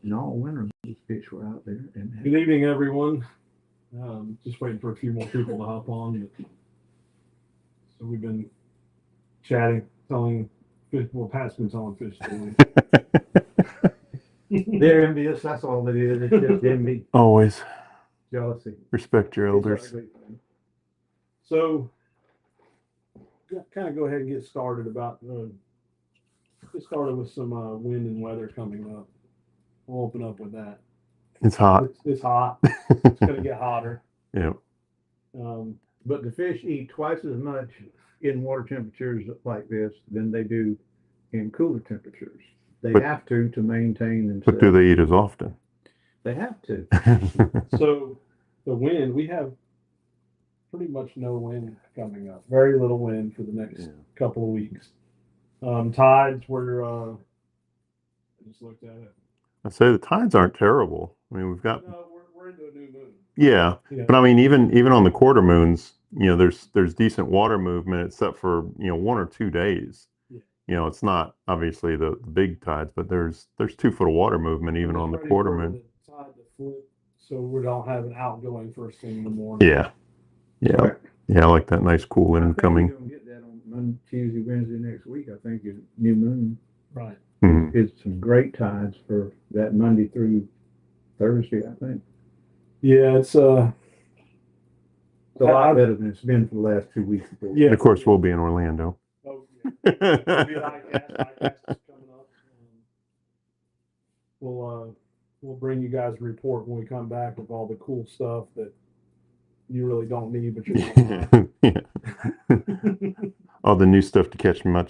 And all winter, these fish were out there. Good evening, everyone. Just waiting for a few more people to hop on. So we've been chatting, telling fish. Well, Pat's been telling fish stories. They're envious. That's all it is. It's just envy, Always jealousy. respect your elders. It's ugly thing. So, kind of go ahead and get started get started with some wind and weather coming up. We'll open up with that. It's hot. It's hot. It's going to get hotter. Yeah. But the fish eat twice as much in water temperatures like this than they do in cooler temperatures. They But- have to maintain themselves. But do they eat as often? They have to. So the wind, we have pretty much no wind coming up. Very little wind for the next couple of weeks. Tides were, I just looked at it. I'd say the tides aren't terrible. I mean, we've got No, we're into a new moon. yeah, Yeah. but I mean, even on the quarter moons, there's decent water movement, except for 1 or 2 days. Yeah. It's not obviously the big tides, but there's 2 foot of water movement even We're on the ready quarter for moon. the tide to flip, so we don't have an outgoing first thing in the morning. Yeah, Right. I like that nice cool I wind think coming. we're gonna get that on Monday, Tuesday, Wednesday next week. I think is new moon. Right. Mhm. It's some great tides for that Monday through Thursday. I think Yeah, it's it's a lot better than it's been for the last 2 weeks. yeah. And of course, we'll be in Orlando. Oh, yeah. It'll be an ICAST is coming up. We'll bring you guys a report when we come back with all the cool stuff that you really don't need, but you're gonna Yeah. All the new stuff to catch And many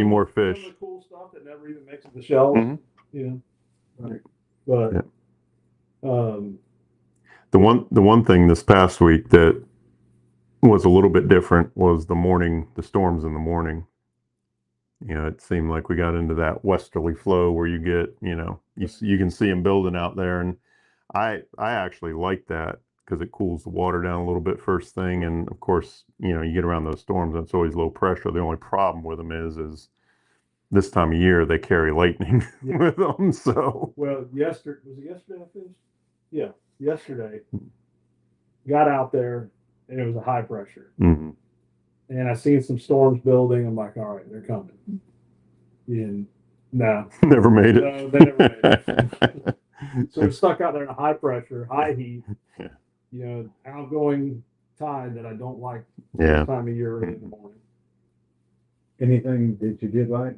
some- more some fish. of the cool stuff that never even makes the shelves. Mhm. Right. But Yeah. um, The one thing this past week that was a little bit different was the storms in the morning. It seemed like we got into that westerly flow where you get, you can see them building out there, and I actually like that because it cools the water down a little bit first thing, and of course, you get around those storms, and it's always low pressure. The only problem with them is this time of year they carry lightning Yeah. with them, so well, yesterday was it yesterday I fished? Yeah, yesterday. Got out there and it was a high pressure. mhm. And I seen some storms building. I'm like, all right, they're coming. And no. Never made it. No, they never made it. So we're stuck out there in a high pressure, high heat, Yeah. Outgoing tide that I don't like Yeah. this time of year early in the morning. Anything that you did like?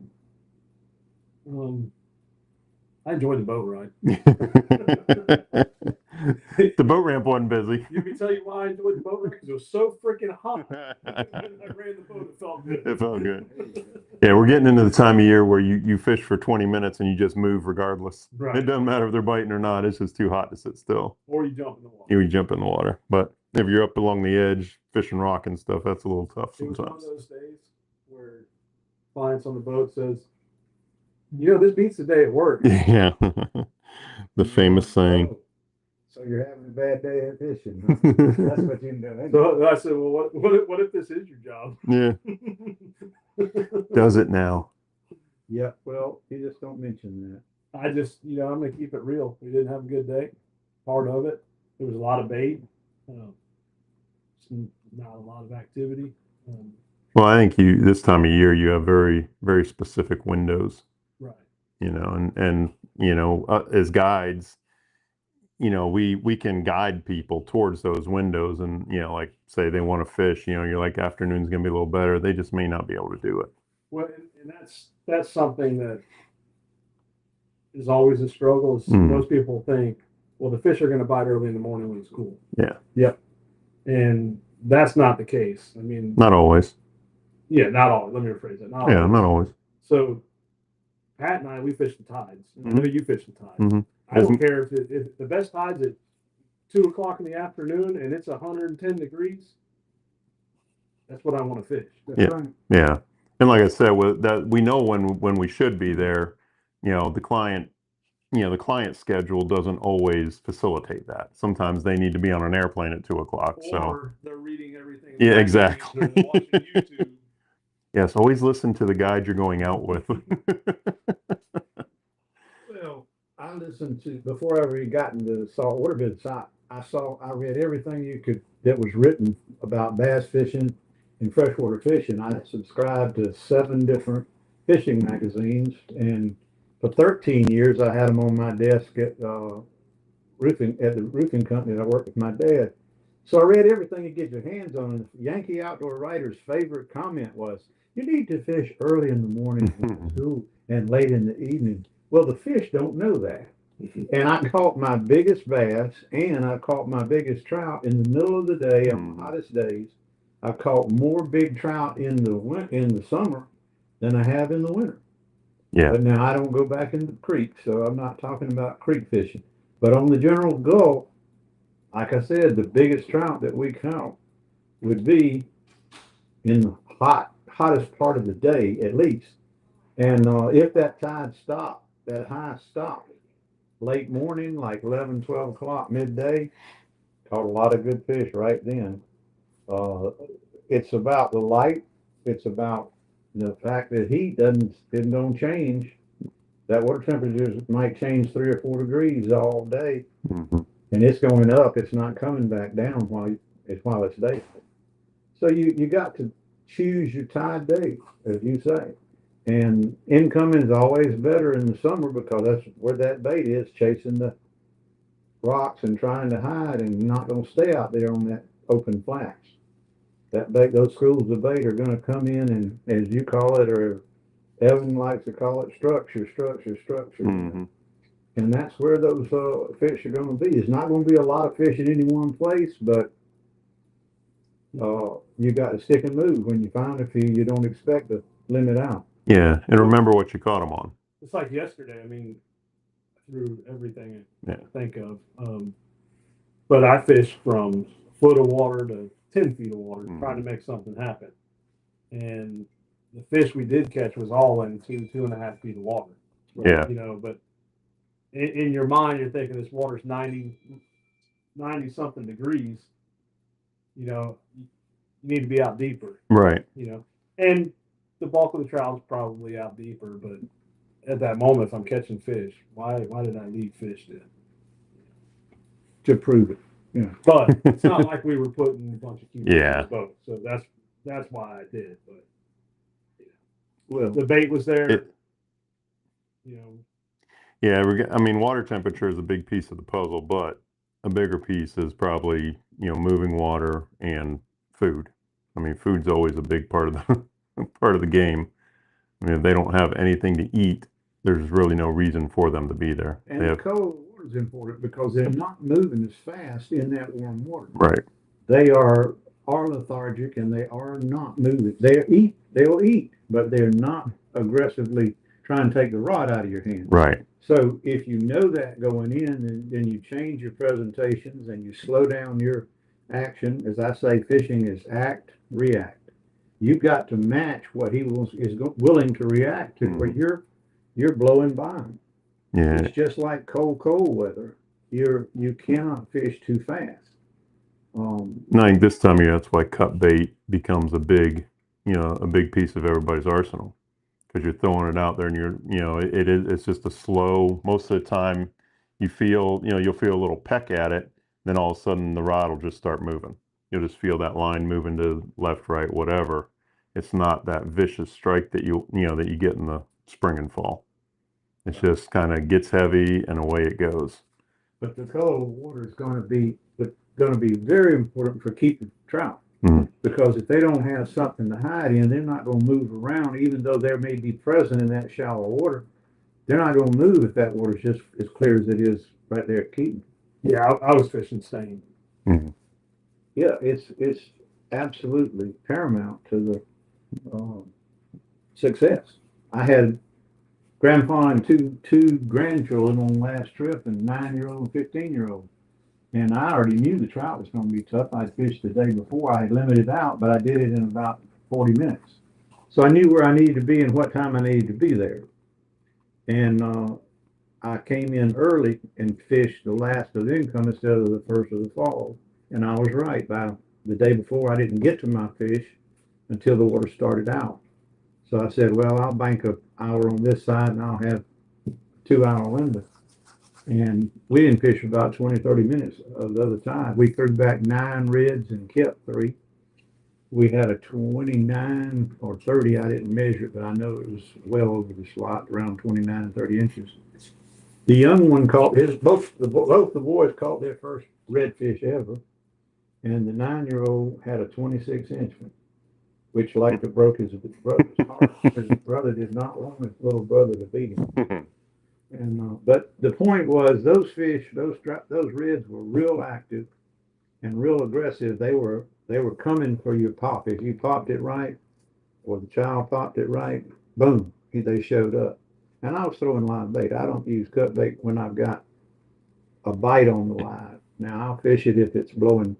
I enjoyed the boat ride. The boat ramp wasn't busy. You can tell you why I enjoyed the boat ride because it was so freaking hot. When I ran the boat, it felt good. It felt good. Yeah, we're getting into the time of year where you fish for 20 minutes and you just move regardless. Right. It doesn't matter if they're biting or not. It's just too hot to sit still. Or you jump in the water. You jump in the water. But if you're up along the edge, fishing rock and stuff, that's a little tough It was one of sometimes. those days where clients on the boat says, this beats the day at work. Yeah. The famous saying. Oh, so you're having a bad day at fishing. Huh? That's what you know. So I said, well, what if this is your job? Yeah. Does it now? Yeah. Well, you just don't mention that. I just, I'm going to keep it real. We didn't have a good day. Part of it. There was a lot of bait. Not a lot of activity. Well, I think this time of year you have very, very specific windows. Right. And as guides, we can guide people towards those windows, and like say they want to fish, you're like afternoon's gonna be a little better. They just may not be able to do it. Well, and that's something that is always a struggle. Is Mm. Most people think, well, the fish are going to bite early in the morning when it's cool. Yeah. Yep. And that's not the case. I mean, Not always. yeah, not always. Let me rephrase that. Not Yeah, always. not always. So Pat and I, we fish the tides. I know you fish the tides. Mhm. I don't care if the best tide's at 2:00 in the afternoon and it's 110 degrees. That's what I want to fish. That's Yeah. right. Yeah, and like I said, that we know when we should be there. The client schedule doesn't always facilitate that. Sometimes they need to be on an airplane at 2:00. So Or they're reading everything. Yeah, they're exactly. watching YouTube. yes, always listen to the guide you're going out with. Well, I listened to, before I ever got into the saltwater business, I read everything that was written about bass fishing and freshwater fishing. I subscribed to 7 different fishing magazines, and for 13 years I had them on my desk at the roofing company that I worked with my dad. So I read everything you get your hands on, and Yankee Outdoor Writer's favorite comment was, "You need to fish early in the morning when it's cool and late in the evening." Well, the fish don't know that. And I caught my biggest bass and I caught my biggest trout in the middle of the day on the hottest days. I caught more big trout in the summer than I have in the winter. Yeah. But now I don't go back in the creek, so I'm not talking about creek fishing. But on the general Gulf, like I said, the biggest trout that we caught would be in the hottest part of the day at least. And if that tide stopped, that high stopped, late morning, like 11, 12 o'clock, midday, caught a lot of good fish right then. It's about the light. It's about the fact that heat don't change. That water temperature might change 3 or 4 degrees all day, Mm-hmm. and it's going up. It's not coming back down while it's day. So you got to choose your tide day, as you say. And incoming is always better in the summer because that's where that bait is, chasing the rocks and trying to hide and not going to stay out there on that open flats. That bait, those schools of bait are going to come in and, as you call it, or Evan likes to call it, structure. Mm-hmm. And that's where those fish are going to be. It's not going to be a lot of fish in any one place, but you got to stick and move. When you find a few, you don't expect to limit out. Yeah, and remember what you caught them on. It's like yesterday. I mean, through everything I think of. But I fished from a foot of water to 10 feet of water, trying to make something happen. And the fish we did catch was all in 2.5 feet of water. Right? Yeah. You know, but in your mind, you're thinking this water's 90 something degrees. You know, you need to be out deeper. Right. You know, and the bulk of the trout's probably out deeper, but at that moment, if I'm catching fish, why did I leave fish then? To prove it. Yeah. But it's not like we were putting a bunch of cubes in Yeah. the boat, so that's why I did. But Well, the bait was there. You know. Yeah, I mean, water temperature is a big piece of the puzzle, but a bigger piece is probably, moving water and food. I mean, food's always a big part of the game. I mean, if they don't have anything to eat, there's really no reason for them to be there. and the cold water is important because they're not moving as fast in that warm water. Right. They are lethargic and they are not moving. They'll eat, but they're not aggressively trying to take the rod out of your hand. Right. So if you know that going in, then you change your presentations and you slow down your action. As I say, fishing is act, react. You've got to match what he is willing to react to, where you're blowing by him. Yeah. It's just like cold weather. You cannot fish too fast. I think this time of year, that's why cut bait becomes a big piece of everybody's arsenal, because you're throwing it out there and it's just a slow. Most of the time, you'll feel a little peck at it, then all of a sudden the rod will just start moving. You'll just feel that line moving to left, right, whatever. It's not that vicious strike that you get in the spring and fall. It just kind of gets heavy and away it goes. But the cold water is going to be very important for keeping trout. Because if they don't have something to hide in, they're not going to move around, even though they may be present in that shallow water. They're not going to move if that water is just as clear as it is right there at Keaton. Yeah, I was fishing stain. Mm-hmm. Yeah, it's absolutely paramount to the success. I had grandpa and two grandchildren on the last trip, and 9-year-old and 15-year-old. And I already knew the trout was going to be tough. I'd fished the day before. I had limited out, but I did it in about 40 minutes. So I knew where I needed to be and what time I needed to be there. And I came in early and fished the last of the income instead of the first of the fall. And I was right. By the day before, I didn't get to my fish until the water started out. So I said, well, I'll bank an hour on this side and I'll have a 2-hour window. And we didn't fish for about 20, 30 minutes of the other time. We threw back 9 reds and kept 3. We had a 29 or 30, I didn't measure it, but I know it was well over the slot, around 29, 30 inches. The young one caught both the boys caught their first redfish ever. And the 9-year-old had a 26-inch one, which like to broke his brother's heart. His brother did not want his little brother to beat him. And but the point was, those fish, those reds were real active and real aggressive. They were coming for your pop. If you popped it right, or the child popped it right, boom, they showed up. And I was throwing live bait. I don't use cut bait when I've got a bite on the live. Now I'll fish it if it's blowing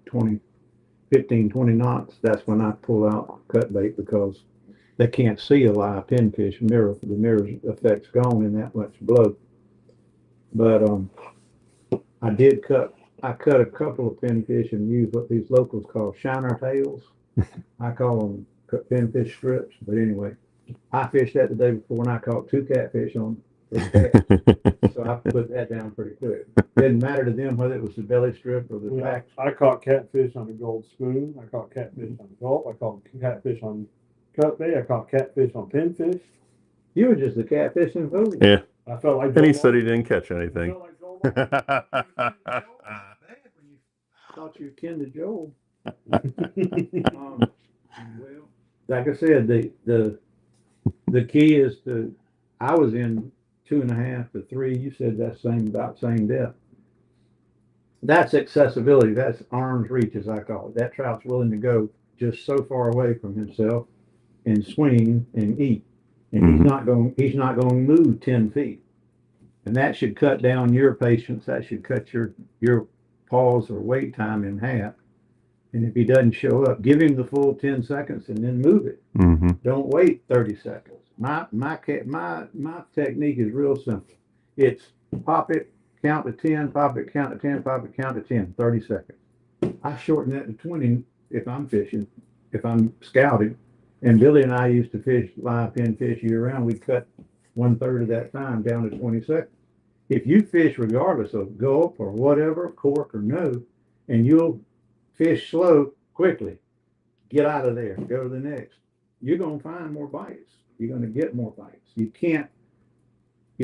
15, 20 knots. That's when I pull out cut bait, because they can't see a live pinfish. The mirror effect's gone in that much blow. But I cut a couple of pinfish and used what these locals call shiner tails. I call them pinfish strips. But anyway, I fished that the day before and I caught 2 catfish on the so I put that down pretty quick. Didn't matter to them whether it was the belly strip or the back. I caught catfish on the gold spoon. I caught catfish on gulp. I caught catfish on cut bait. I caught catfish on pinfish. You were just the catfishing fool. Yeah. I felt like. And he said he didn't catch anything. Thought you were kin to Joel. Well, like I said, the key is I was in 2.5 to 3. You said that's about same depth. That's accessibility. That's arm's reach, as I call it. That trout's willing to go just so far away from himself and swing and eat, and he's not going to move 10 feet. And that should cut down your patience. That should cut your pause or wait time in half. And if he doesn't show up, give him the full 10 seconds and then move it. Mm-hmm. Don't wait 30 seconds. My technique is real simple. It's pop it, count to 10, pop it, count to 10, pop it, count to 10, 30 seconds. I shorten that to 20 if I'm fishing, if I'm scouting. And Billy and I used to fish live pinfish year round. We cut 1/3 of that time down to 20 seconds. If you fish regardless of gulp or whatever, cork or no, and you'll fish slow quickly, get out of there, go to the next, you're going to find more bites. You're going to get more bites. You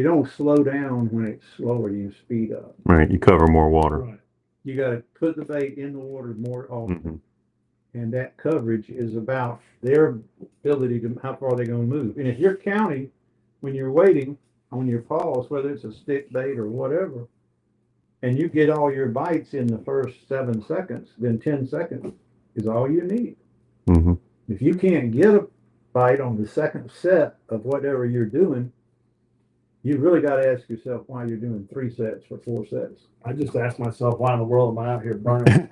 don't slow down when it's slower, you speed up. Right. You cover more water. Right. You got to put the bait in the water more often. Mm-hmm. And that coverage is about their ability to how far they're going to move. And if you're counting when you're waiting on your pause, whether it's a stick bait or whatever, and you get all your bites in the first 7 seconds, then 10 seconds is all you need. Mm-hmm. If you can't get a bite on the second set of whatever you're doing, you really got to ask yourself why you're doing 3 sets for 4 sets. I just asked myself, why in the world am I out here burning?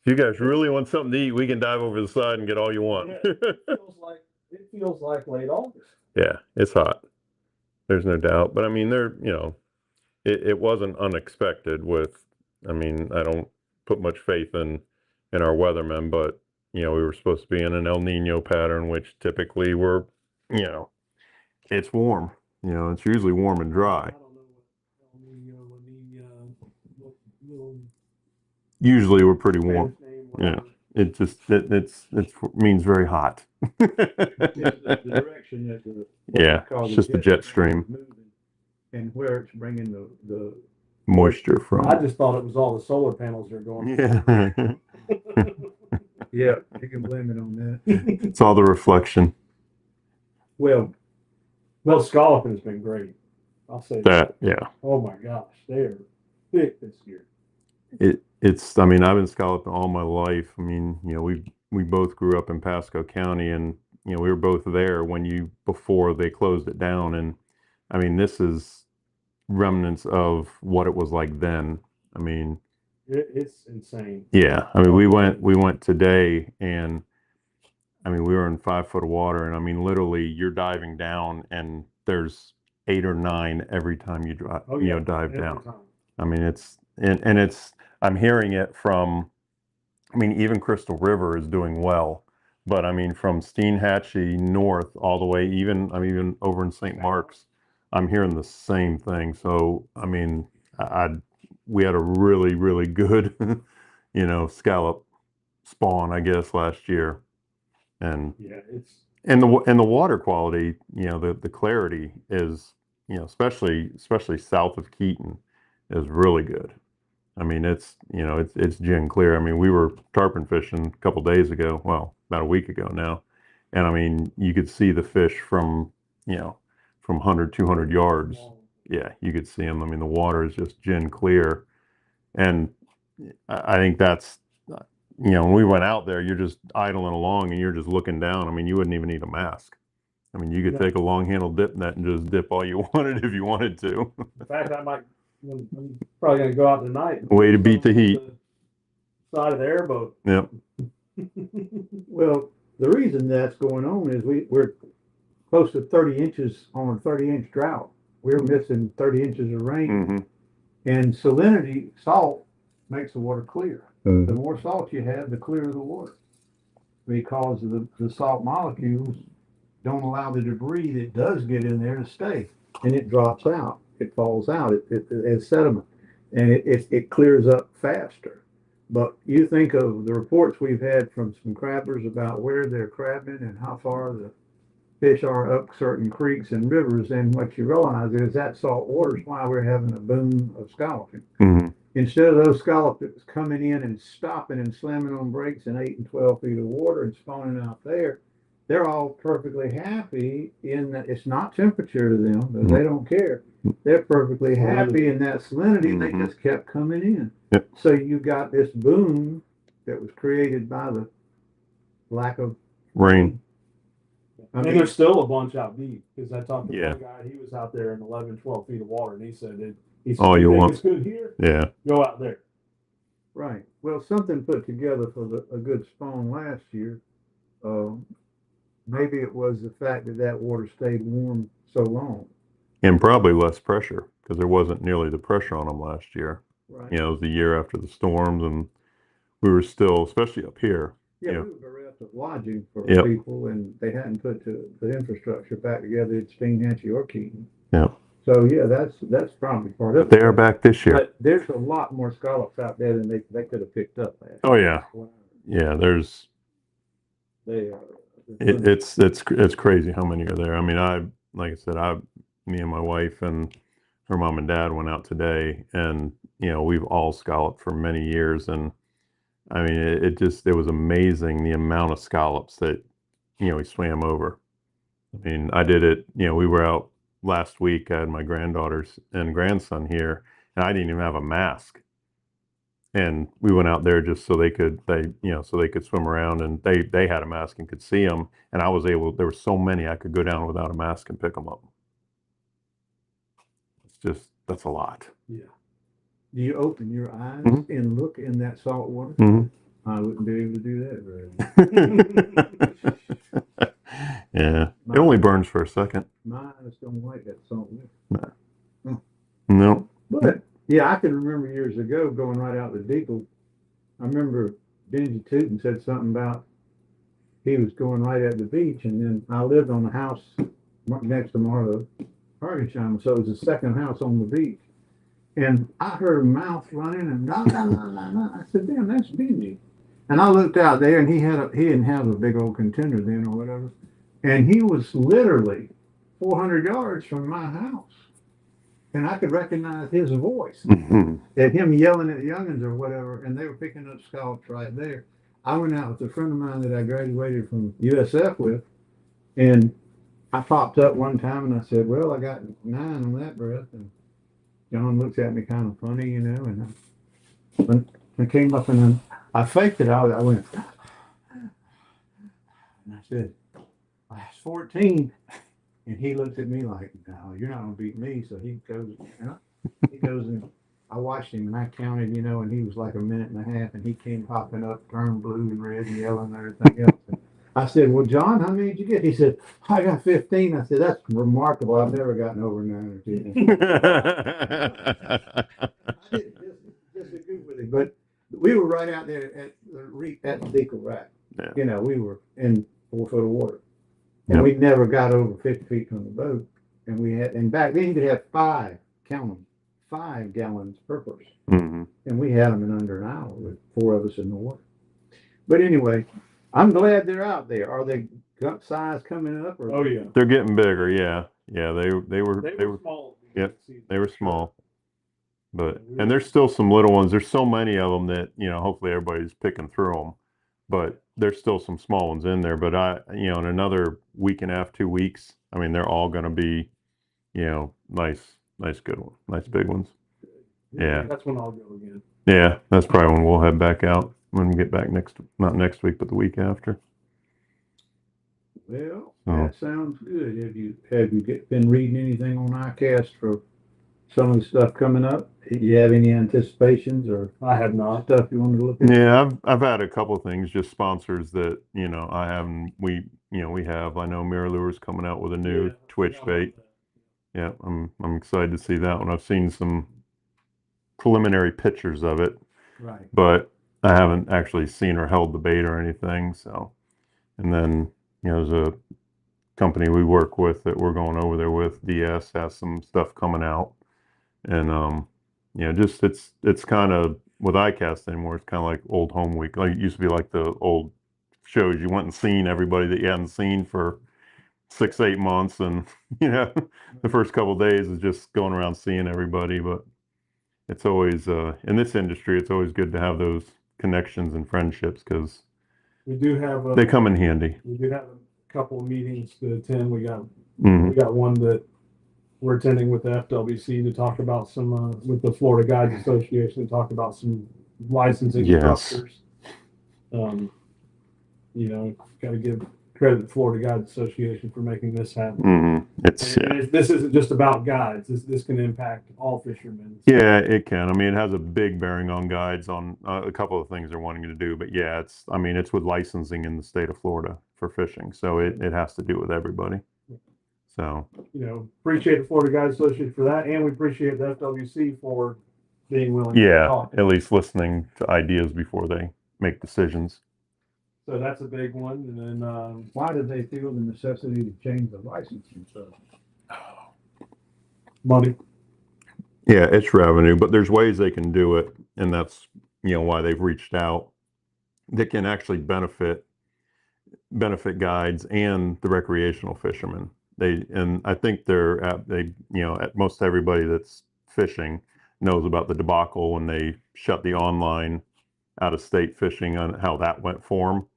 If you guys really want something to eat, we can dive over the side and get all you want. It feels like late August. Yeah, it's hot. There's no doubt. But I mean, it wasn't unexpected I don't put much faith in our weathermen, but, we were supposed to be in an El Nino pattern, which typically it's warm. It's usually warm and dry. I don't know what Usually we're pretty warm. yeah. It just, it means very hot. The direction that it's just the jet stream. Moving, and where it's bringing the Moisture from. I just thought it was all the solar panels they're going. Yeah. Yeah, you can blame it on that. It's all the reflection. Well, Scalloping has been great. I'll say That, yeah. Oh my gosh, they're thick this year. I've been scalloping all my life. We both grew up in Pasco County, and we were both there before they closed it down. And this is remnants of what it was like then. It's insane. Yeah. We went today, and we were in 5 foot of water, and literally you're diving down and there's 8 or 9 every time you drive, dive down. Time. I'm hearing it from, even Crystal River is doing well, but from Steenhatchee north all the way, even over in St. Mark's, I'm hearing the same thing. So, I mean, we had a really, really good, scallop spawn, I guess, last year. And Yeah, it's and the water quality, the clarity is, especially south of Keaton, is really good. I mean, it's gin clear. I mean, we were tarpon fishing a couple days ago, well, about a week ago now, and I mean, you could see the fish from 100, 200 yards. Yeah, you could see them. I mean, the water is just gin clear, and I think that's, when we went out there, you're just idling along and you're just looking down. I mean, you wouldn't even need a mask. I mean, you could take a long handled dip net and just dip all you wanted if you wanted to. in fact, I'm probably gonna go out tonight. Way to beat the heat. Side of the airboat. Yep. Well, the reason that's going on is we're close to 30 inches on a 30-inch drought. We're missing 30 inches of rain, Hmm. and salinity, salt, makes the water clear. Mm-hmm. The more salt you have, the clearer the water, because the salt molecules don't allow the debris that does get in there to stay, and it drops out. It falls out. It as sediment, and it clears up faster. But you think of the reports we've had from some crabbers about where they're crabbing and how far the fish are up certain creeks and rivers, and what you realize is that salt water is why we're having a boom of scalloping. Hmm. Instead of those scallops coming in and stopping and slamming on brakes in 8 and 12 feet of water and spawning out there, they're all perfectly happy in that it's not temperature to them, but they don't care. They're perfectly happy in that salinity, and they just kept coming in. Yep. So you got this boom that was created by the lack of Rain. And there's still a bunch out deep, because I talked to Yeah. one guy, he was out there in 11, 12 feet of water, and he said, All you want. it's good here, Yeah. go out there. Right. Well, something put together for a good spawn last year. Maybe it was the fact that water stayed warm so long. And probably less pressure, because there wasn't nearly the pressure on them last year. Right. It was the year after the storms, and we were still, especially up here. Yeah, Yeah. we were bereft of lodging for Yep. people, and they hadn't put the infrastructure back together at Steenhatchee or Keaton. Yeah. So yeah, that's probably part of it. They are back this year. But there's a lot more scallops out there than they could have picked up last Oh yeah. year. Yeah. There's. They are. It's crazy how many are there. I mean, like I said, me and my wife and her mom and dad went out today, and we've all scalloped for many years, and I mean, it was amazing the amount of scallops that we swam over. I mean, I did it. We were out last week. I had my granddaughters and grandson here, and I didn't even have a mask. And we went out there just so they could swim around, and they had a mask and could see them. And I was able. There were so many I could go down without a mask and pick them up. That's a lot. Yeah. Do you open your eyes and look in that salt water? Mhm. I wouldn't be able to do that very well. Yeah, it only burns for a second. My eyes don't like that salt water. No. But yeah, I can remember years ago going right out the Deagle. I remember Benji Tootin said something about he was going right at the beach, and then I lived on the house next to Marla Hargesheimer, so it was the second house on the beach. And I heard a mouth running, and I said, "Damn, that's Benji." And I looked out there, and he didn't have a big old contender then or whatever, and he was literally 400 yards from my house. And I could recognize his voice and him yelling at the youngins or whatever, and they were picking up scallops right there. I went out with a friend of mine that I graduated from USF with, and I popped up one time and I said, "Well, I got 9 on that breath." And John looks at me kind of funny, and I came up and I faked it. I went, and I said, "That's 14. And he looked at me like, "No, you're not going to beat me." So he goes, and I watched him, and I counted, and he was like a minute and a half, and he came popping up, turned blue and red and yelling and everything else. And I said, "Well, John, how many did you get?" He said, "I got 15. I said, "That's remarkable. I've never gotten over 9 or 10. I didn't just agree with it, but we were right out there at the Deagle Rack. Yeah. We were in 4 foot of water. And we never got over 50 feet from the boat. and we had, and back then you could have five, count them, 5 gallons per person. Hmm. And we had them in under an hour with 4 of us in the water. But anyway, I'm glad they're out there. Are they gut size coming up? Or Oh yeah, They're getting bigger. Yeah. Yeah. They were, they they were were, small. Yep, they were Sure. small. But, Yeah, and there's still some little ones. There's so many of them that, hopefully everybody's picking through them. But there's still some small ones in there. But in another week and a half, 2 weeks, I mean, they're all going to be, nice, good ones, nice big ones. Yeah. That's when I'll go again. Yeah. That's probably when we'll head back out when we get back not next week, but the week after. Well, Oh. that sounds good. Have you been reading anything on iCast for some of the stuff coming up? You have any anticipations or I have not. stuff you want to look at? Yeah, I've had a couple of things, just sponsors that, I haven't, we have. I know Miralure's coming out with a new Yeah, Twitch yeah, bait. Yeah, I'm excited to see that one. I've seen some preliminary pictures of it, Right. but I haven't actually seen or held the bait or anything. So, and then, there's a company we work with that we're going over there with. DS has some stuff coming out, and just it's kind of with iCast anymore. It's kind of like old home week. Like it used to be like the old shows. You went and seen everybody that you hadn't seen for 6-8 months, and the first couple of days is just going around seeing everybody. But it's always in this industry, it's always good to have those connections and friendships because We do have they come in handy. we do have a couple of meetings to attend. We got Mhm. one that we're attending with the FWC to talk about some with the Florida Guides Association to talk about some licensing Yes. structures. Got to give credit to the Florida Guides Association for making this happen. It's And this isn't just about guides. This can impact all fishermen. Yeah, it can. I mean, it has a big bearing on guides on a couple of things they're wanting to do. But yeah, it's with licensing in the state of Florida for fishing. So it has to do with everybody. So, Appreciate the Florida Guides Association for that. And we appreciate the FWC for being willing to yeah, talk. at least listening to ideas before they make decisions. So that's a big one. And then, Why did they feel the necessity to change the licensing stuff? money. Yeah, it's revenue, but there's ways they can do it. And that's, why they've reached out that can actually benefit guides and the recreational fishermen. And I think at most everybody that's fishing knows about the debacle when they shut the online out of state fishing on how that went for them.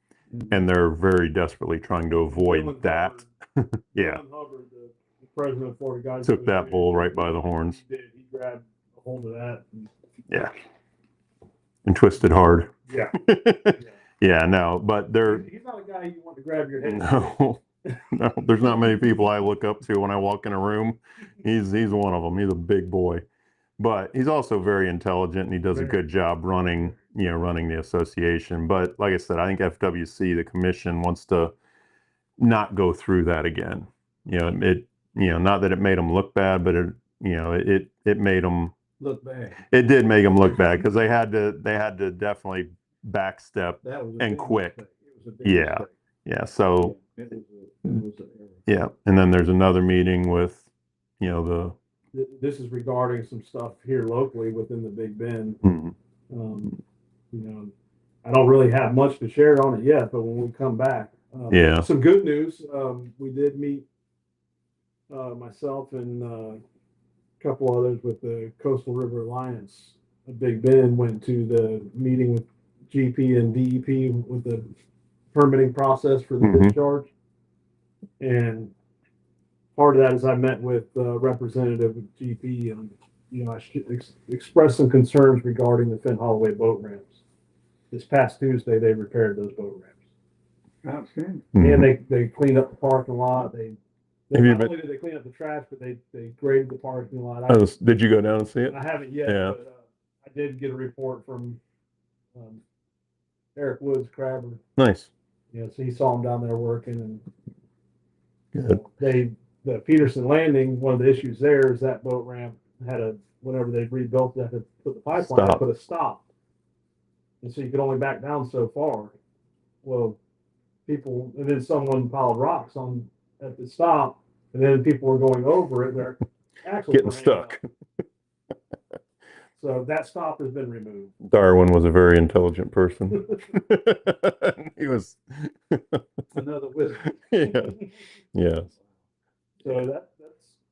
And they're very desperately trying to avoid Dylan that. Hubbard- Yeah. Dylan Hubbard, the president of Florida Guides Took that Association, bull right by the horns. He did. He grabbed a hold of that. And, Yeah. And twisted hard. yeah. Yeah, no, but they're He's not a guy you want to grab your head. no, no, there's not many people I look up to when I walk in a room. He's one of them. He's a big boy, but he's also very intelligent and he does a good job running the association. But like I said, I think FWC, the commission, wants to not go through that again. Not that it made them look bad, but it made them Look bad. It did make them look bad because they had to definitely backstep. That was a And big quick. mistake. It was a big Yeah. mistake. Yeah, so It was an error. yeah, and then there's another meeting with the This is regarding some stuff here locally within the Big Bend. mhm. I don't really have much to share on it yet, but when we come back, Yeah. some good news. We did meet myself and a couple others with the Coastal River Alliance. Big Bend went to the meeting with GP and DEP with the permitting process for the Mhm. discharge. And part of that is I met with a representative of GP and, I expressed some concerns regarding the Finn Holloway boat ramps. This past Tuesday, they repaired those boat ramps. Outstanding. And they cleaned up the parking lot. Have you Not been- only did they clean up the trash, but they graded the parking lot. Did you go down and see it? I haven't yet, Yeah. but I did get a report from Eric Woods Crabber. Nice. So he saw him down there working, Good. and the Peterson Landing. One of the issues there is that boat ramp had whenever they rebuilt that, to put the pipeline, Stop. put a stop, and so you could only back down so far. Well, and then someone piled rocks at the stop, And then people were going over it, their axles Getting were hanging stuck. up. So that stop has been removed. Darwin was a very intelligent person. He was. Another wizard. Yeah. Yeah. So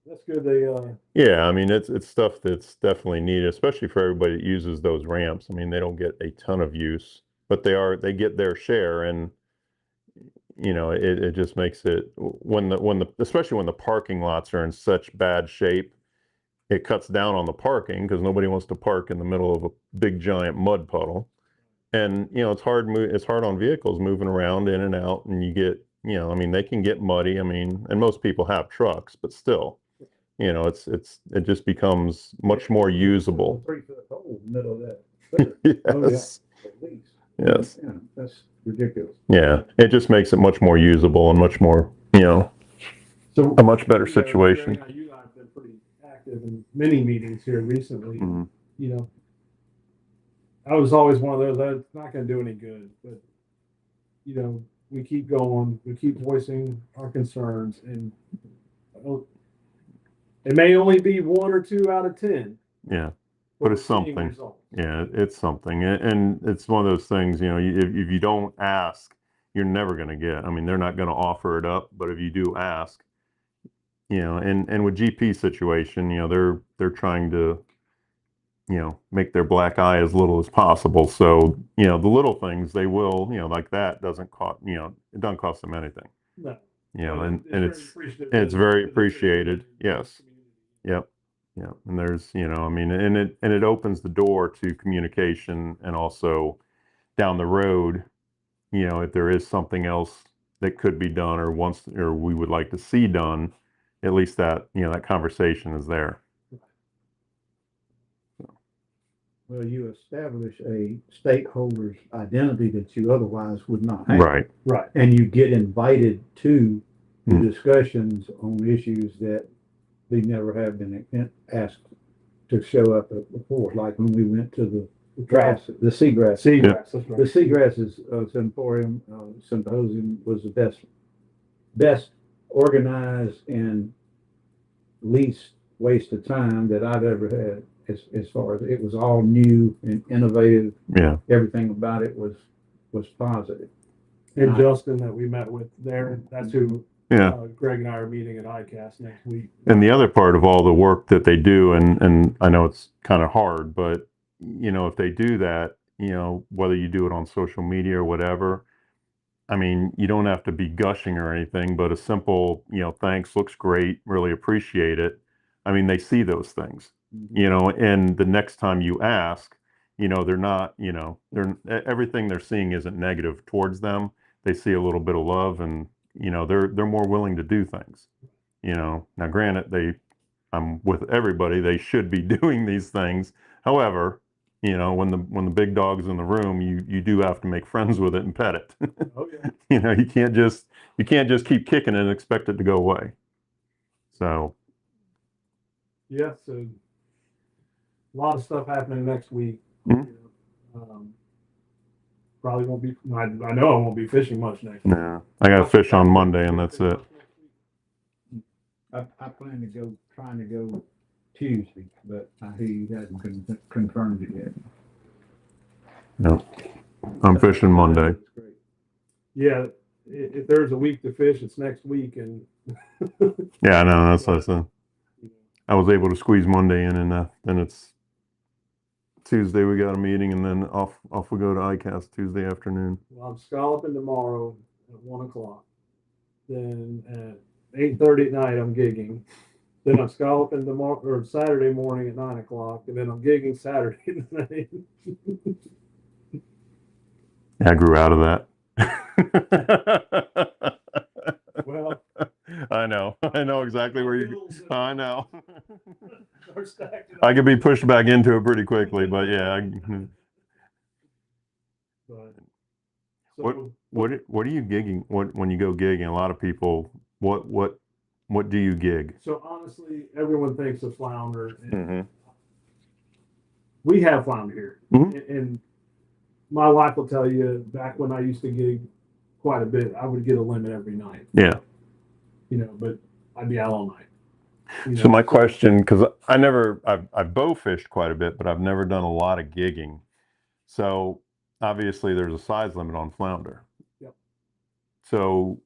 that's good. They Yeah, I mean it's stuff that's definitely needed, especially for everybody that uses those ramps. I mean, they don't get a ton of use, but they get their share, and it just makes it when the especially when the parking lots are in such bad shape, it cuts down on the parking because nobody wants to park in the middle of a big giant mud puddle. And it's hard on vehicles moving around in and out, and you get, I mean, they can get muddy. I mean, and most people have trucks, but still, it just becomes much more usable. 3-foot hole in the middle of that. Oh, Yes. At least. Yes. Yeah, that's ridiculous. Yeah. It just makes it much more usable and much more, so a much better situation. You and I have been pretty active in many meetings here recently. Mhm. I was always one of those that's not going to do any good, but we keep going, we keep voicing our concerns, and it may only be 1 or 2 out of 10. Yeah. But it's we're seeing something. results. Yeah, it's something. And it's one of those things, if you don't ask, you're never going to get. I mean, they're not going to offer it up, but if you do ask, and with GP situation, they're trying to, make their black eye as little as possible. So, the little things they will, like that doesn't cost, it doesn't cost them anything. No. And very it's very appreciated. Yes. Yep. Yeah. And there's, I mean, and it opens the door to communication, and also down the road, if there is something else that could be done or we would like to see done, at least that, that conversation is there. Well, you establish a stakeholder's identity that you otherwise would not have. Right. Right. And you get invited to the Mm. discussions on issues that they never have been asked to show up at before, like when we went to the seagrass. Seagrass, that's right. The Seagrasses symposium was the best organized and least waste of time that I've ever had. As far as it was all new and innovative, Yeah. everything about it was positive. And Justin that we met with there, that's who Yeah. Greg and I are meeting at ICAST next week. And the other part of all the work that they do, and I know it's kind of hard, but if they do that, whether you do it on social media or whatever, I mean, you don't have to be gushing or anything, but a simple, thanks, looks great, really appreciate it. I mean, they see those things, and the next time you ask, they're not, everything they're seeing isn't negative towards them. They see a little bit of love, and they're more willing to do things. Now granted, I'm with everybody, they should be doing these things. However, when the big dog's in the room, you do have to make friends with it and pet it. Oh yeah. You can't just keep kicking it and expect it to go away. So Yes, so a lot of stuff happening next week. Mhm. Probably won't be. I know I won't be fishing much next week. no, I got to fish on Monday, and that's it. I plan to go, trying to go Tuesday, but I hear you haven't confirmed it yet. No, I'm fishing Monday. That's great. Yeah, if there's a week to fish, it's next week, and Yeah, I know. That's I was able to squeeze Monday in, and then it's Tuesday. We got a meeting, and then off we go to ICAST Tuesday afternoon. well, I'm scalloping tomorrow at 1 o'clock. Then at 8:30 at night, I'm gigging. Then I'm scalloping tomorrow or Saturday morning at 9 o'clock, and then I'm gigging Saturday night. I grew out of that. Well, I know exactly where you. I know. are stacked I could be pushed back into it pretty quickly, but yeah. But, What so, what are you gigging? When you go gigging? A lot of people. What do you gig? so honestly, everyone thinks of flounder. And Mm-hmm. we have flounder here. Mhm. And my wife will tell you, back when I used to gig quite a bit, I would get a limit every night. Yeah. But I'd be out all night. You So know, my question, because I've bow fished quite a bit, but I've never done a lot of gigging. So obviously there's a size limit on flounder. Yep. So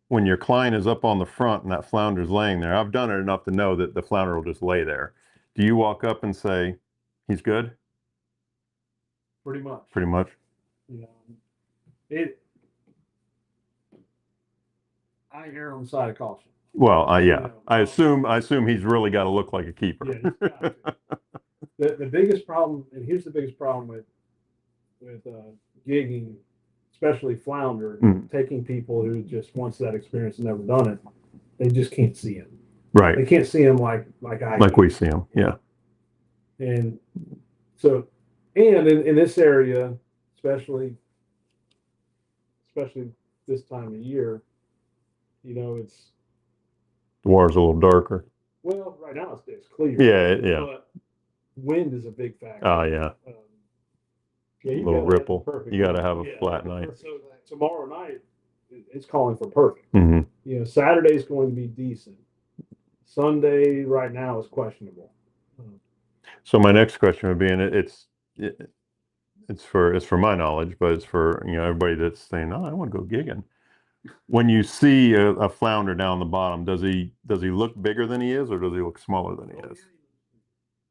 when your client is up on the front and that flounder's laying there, I've done it enough to know that the flounder will just lay there. Do you walk up and say, he's good? pretty much. Pretty much. You know, I err on the side of caution. Well, You yeah, know, I assume he's really got to look like a keeper. Yeah, he's got to. The biggest problem, and here's the biggest problem with gigging, especially flounder, Mm. taking people who just wants that experience and never done it, they just can't see him. Right, They can't see him like I like can. we see him. Yeah. And so, and in this area, especially this time of year, you know, it's The water's a little darker. well, right now it's clear. Yeah, yeah. But wind is a big factor. Oh, yeah. Yeah, you Little gotta have the ripple. perfect You got to wind. have a Yeah. flat night. So tomorrow night, it's calling for perfect. Hmm. You know, Saturday's going to be decent. Sunday right now is questionable. So my next question would be, and it's for my knowledge, but it's for everybody that's saying, "Oh, I want to go gigging." When you see a flounder down the bottom, does he look bigger than he is, or does he look smaller than he is?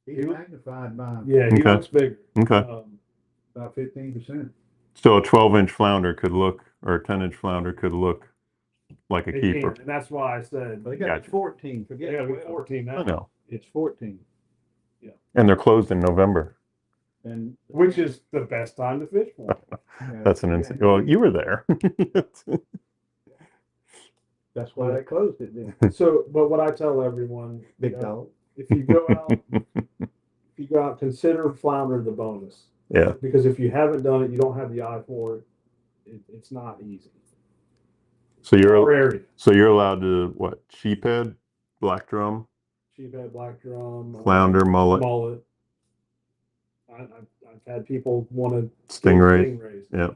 He's magnified by Yeah, he Okay. looks bigger. Okay. about 15%. So a 12-inch flounder could look, or a 10-inch flounder could look like a They keeper. can, and that's why I said But they got Gotcha. 14. they Forget got to be 12. 14 I now, know. It's 14. And they're closed in November. And which is the best time to fish for 'em. That's an insane. Well, you were there. That's why they closed it then. So, but what I tell everyone, Big you know, dog. if you go out, consider flounder the bonus. Yeah. Because if you haven't done it, you don't have the eye for it. It's not easy. So Our you're area. allowed to what? Sheephead, black drum, Sheephead, black drum, flounder, mullet, mullet. I've had people want to stingrays. stingrays. Yeah.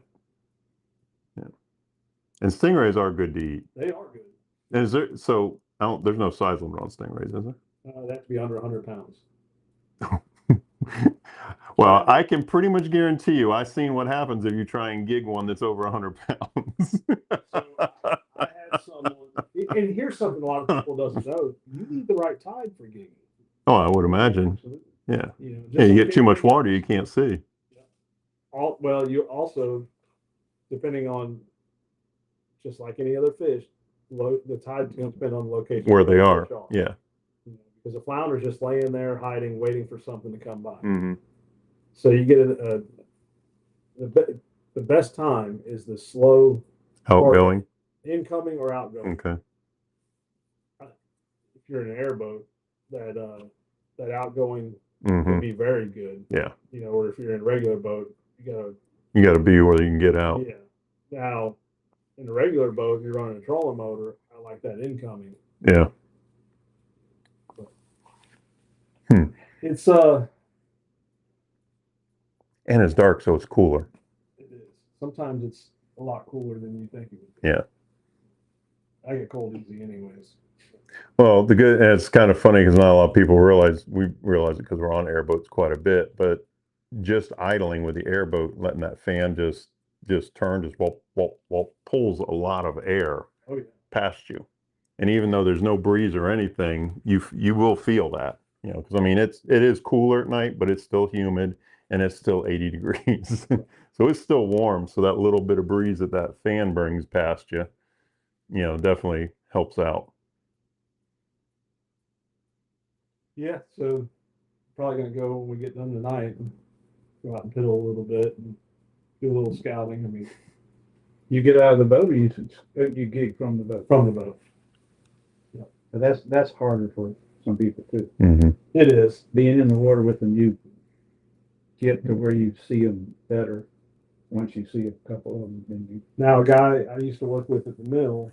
Yeah. And stingrays are good to eat. They are good. And is there so I don't there's no size limit on stingrays, is They have to be under 100 pounds. there? Well, I can pretty much guarantee you I've seen what happens if you try and gig one that's over 100 pounds. So I had someone, and here's something a lot of people doesn't know: you need the right tide for gigging. Oh, I would imagine. Absolutely. Yeah. You know, Yeah, you get too much occasionally- water, you can't see. Well, you also, depending on, just like any other fish, the tide's going to depend on the location Where they the are. fish are. Yeah. You know, because the flounder's just laying there, hiding, waiting for something to come by. Mm-hmm. So you get the best time is the slow Outgoing. incoming or outgoing. Okay. If you're in an airboat, that outgoing Mm-hmm. would be very good. Yeah. You know, or if you're in a regular boat, you You got to be where you can get out. gotta Now, in a regular boat, if you're running a trolling motor, I like that incoming. Yeah. It's And it's dark, so it's cooler. it is. Sometimes it's a lot cooler than you think it would be. Yeah. I get cold easy anyways. Well, and it's kind of funny because not a lot of people we realize it because we're on airboats quite a bit, but just idling with the airboat, letting that fan just turn, just whoop, whoop, whoop, pulls a lot of air Oh yeah. past you. And even though there's no breeze or anything, you will feel that, because I mean, it is cooler at night, but it's still humid and it's still 80 degrees. So it's still warm. So that little bit of breeze that fan brings past you, definitely helps out. Yeah. So probably gonna go when we get done tonight and go out and piddle a little bit and do a little scouting. I mean, You get out of the boat or you gig from the boat? from the boat. But that's harder for some people too. Mm-hmm. It is. Being in the water with them, you get to where you see them better. Once you see a couple of them, then you Now, a guy I used to work with at the mill,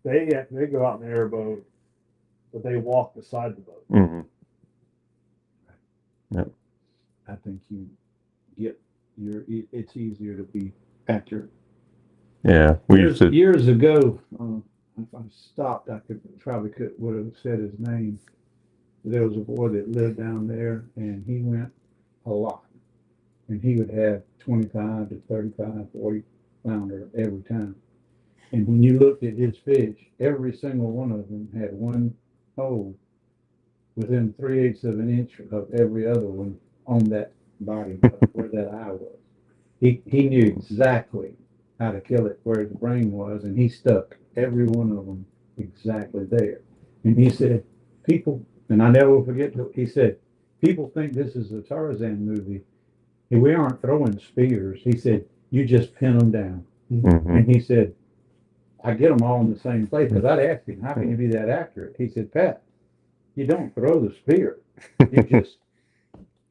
they go out in an airboat, but they walk beside the boat. Mm-hmm. I think you get it's easier to be accurate. Yeah, we used to. Years ago, if I stopped, I would have said his name. There was a boy that lived down there, and he went a lot, and he would have 25 to 35, 40 flounder every time. And when you looked at his fish, every single one of them had one hole within 3/8 of an inch of every other one on that body where that eye was. He knew exactly how to kill it where the brain was, and he stuck every one of them exactly there. And he said, people, and I never will forget, he said, people think this is a Tarzan movie. And we aren't throwing spears. He said, you just pin them down. Mhm. And he said, I get them all in the same place. Because I'd asked him, how can you be that accurate? He said, Pat, you don't throw the spear. You just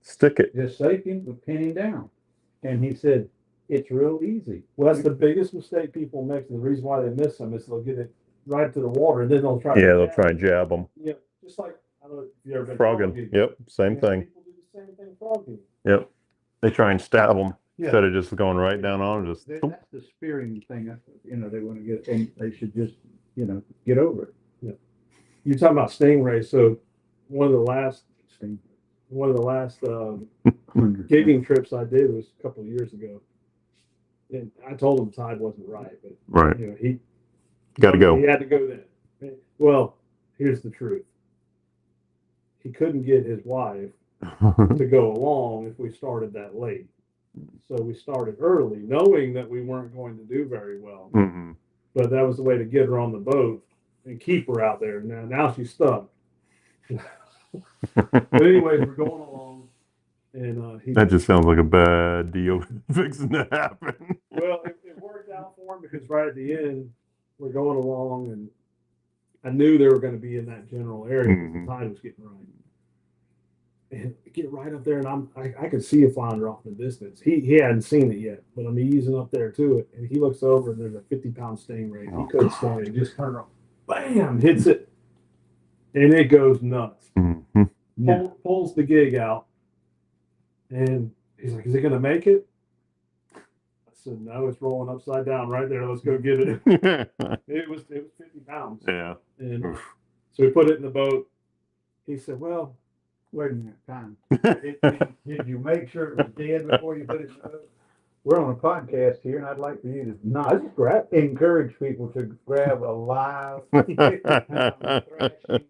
Stick it. save him with pinning down. And he said, it's real easy. Well, that's the biggest mistake people make. The reason why they miss them is they'll get it right to the water, and then they'll try. Yeah, to they'll try and jab them. Yeah, just like I don't know if you ever been Frogging. Yep, same Yeah, thing. People do the same thing frogging. Yep. They try and stab them Yeah. instead of just going right down on them. Just That's the spearing thing. They want to get, and they should just, get over it. You're talking about stingrays. So one of the last Sting. gigging trips I did was a couple of years ago, and I told him the tide wasn't right, but right. He Got to go. He had to go then. Well, here's the truth. He couldn't get his wife to go along if we started that late. So we started early, knowing that we weren't going to do very well. Mhm. But that was the way to get her on the boat and keep her out there. Now she's stuck. But anyways, we're going along, and That just sounds like a bad deal fixing to happen. well, it worked out for him because right at the end, we're going along, and I knew they were going to be in that general area because Mhm. the tide was getting right. And get right up there, and I could see a flounder off in the distance. He hadn't seen it yet, but I'm easing up there to it, and he looks over, and there's a 50-pound stingray. Oh, He couldn't stand it. He just turned around, bam, hits it, and it goes nuts. Mhm. Pulls the gig out, and he's like, "Is it going to make it?" I said, "No, it's rolling upside down right there. Let's go get it." It was 50 pounds, Yeah. and Oof. so we put it in the boat. He said, "Well, Wait a minute, time. Did you make sure it was dead before you put it in the boat? We're on a podcast here, and I'd like for you to I not just encourage people to grab a live 50-pound thrashing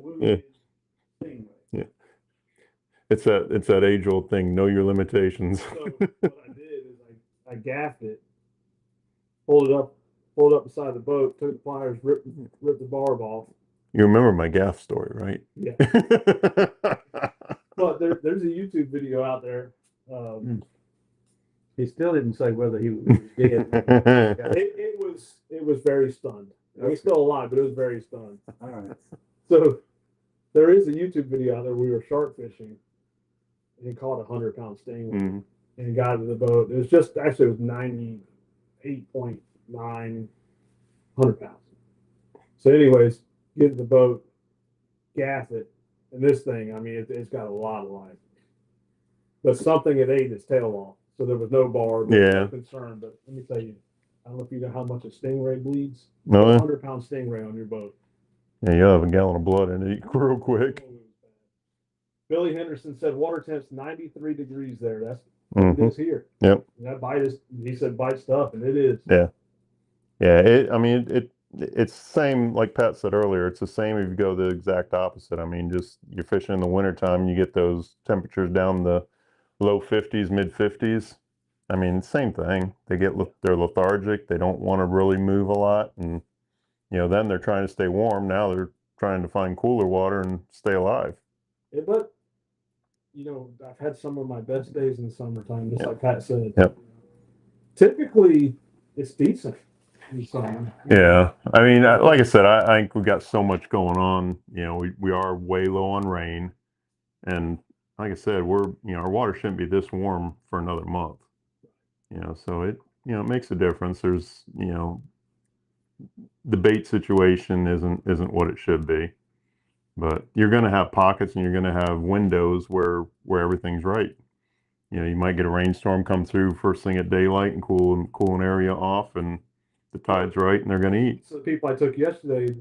wounded stingray. It's that age old thing. Know your limitations. So what I did is I gaffed it, pulled it up beside the boat, took the pliers, ripped the barb off. You remember my gaff story, right? Yeah. But there's a YouTube video out there. He still didn't say whether he was dead. It was very stunned. He's still alive, but it was very stunned. All right. So there is a YouTube video out there. We were shark fishing, and he caught a 100-pound stingray Mhm. and got into the boat. It was 98.9 100 pounds. So, anyways, get in the boat, gaff it, and this thing, I mean, it's got a lot of life. But something had ate its tail off, so there was no barb. Yeah. No concern. But let me tell you, I don't know if you know how much a stingray bleeds. No, 100-pound stingray on your boat. yeah, you'll have a gallon of blood in it real quick. Billy Henderson said water temp's 93 degrees there. That's Mhm. it is here. Yep. And that bite is, he said, bite stuff, and it is. Yeah. I mean, it's the same, like Pat said earlier, it's the same if you go the exact opposite. I mean, just you're fishing in the wintertime and you get those temperatures down the low 50s, mid 50s. I mean, same thing. They're lethargic. They don't want to really move a lot. And, then they're trying to stay warm. Now they're trying to find cooler water and stay alive. Yeah, but, I've had some of my best days in the summertime, just Yep. like Pat said. Yep. Typically, it's decent in summer. Yeah. I mean, like I said, I think we got so much going on. We are way low on rain. And like I said, our water shouldn't be this warm for another month. So it makes a difference. There's, the bait situation isn't what it should be. But you're going to have pockets and you're going to have windows where everything's right. You might get a rainstorm come through first thing at daylight and cool an area off, and the tide's right and they're going to eat. So the people I took yesterday,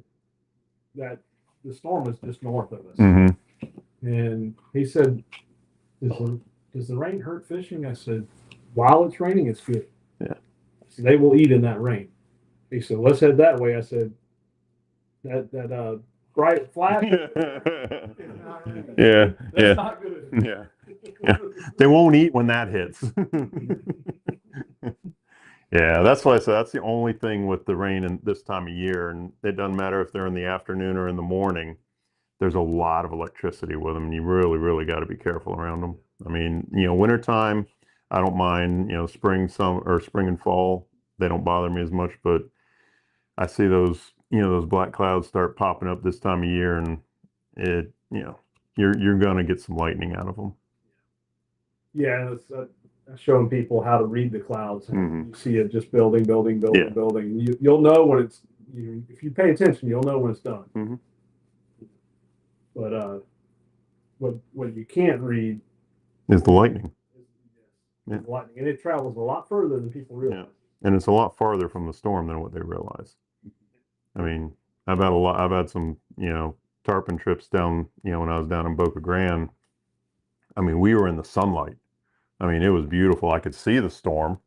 that the storm is just north of us. Mm-hmm. And he said, does the rain hurt fishing? I said, while it's raining, it's good. Yeah. So they will eat in that rain. He said, let's head that way. I said, that bright flash. Yeah. That's Yeah. not good. Yeah. Yeah. They won't eat when that hits. Yeah, that's why I said that's the only thing with the rain in this time of year, and it doesn't matter if they're in the afternoon or in the morning. There's a lot of electricity with them, and you really, really got to be careful around them. I mean, wintertime, I don't mind. Spring, spring and fall, they don't bother me as much. But I see those black clouds start popping up this time of year, and you're gonna get some lightning out of them. Yeah, it's showing people how to read the clouds. Mhm. You see it just building. Yeah. You'll know when it's, if you pay attention, you'll know when it's done. Mhm. But what you can't read Is the lightning, is lightning, and it travels a lot further than people realize. and it's a lot farther from the storm than what they realize. I mean, I've had some, tarpon trips down, when I was down in Boca Grande. I mean, we were in the sunlight. I mean, it was beautiful. I could see the storm,